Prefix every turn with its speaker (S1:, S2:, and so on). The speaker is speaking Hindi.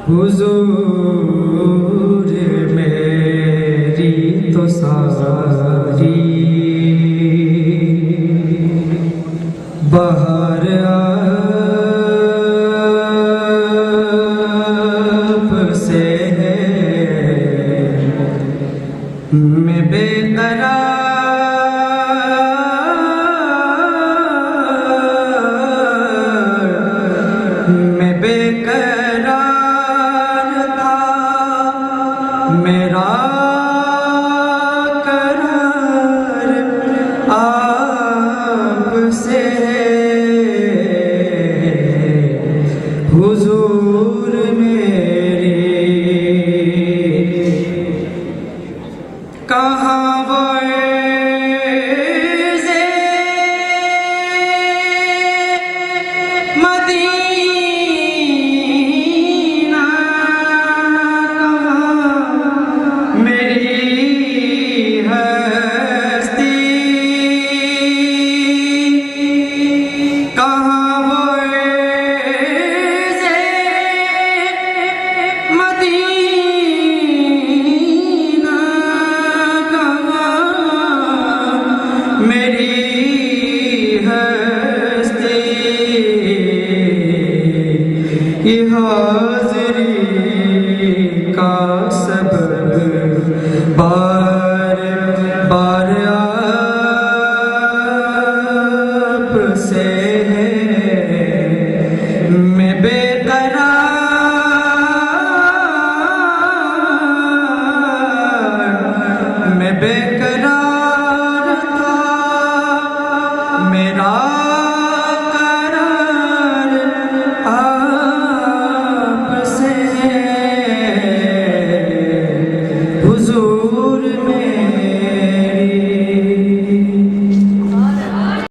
S1: हुजूर मेरी तो सारी बहार आपसे है। मैं बेकरार था, मेरा करार आपसे है। हुजूर मेरी कहाँ वो मदीना, कहाँ मेरी हस्ती, कहाँ वो मदीना, मेरी हस्ती। ये हाज़री का सबब बार बार आपसे है। मैं बेकरार था, मेरा करार आपसे है। हुजूर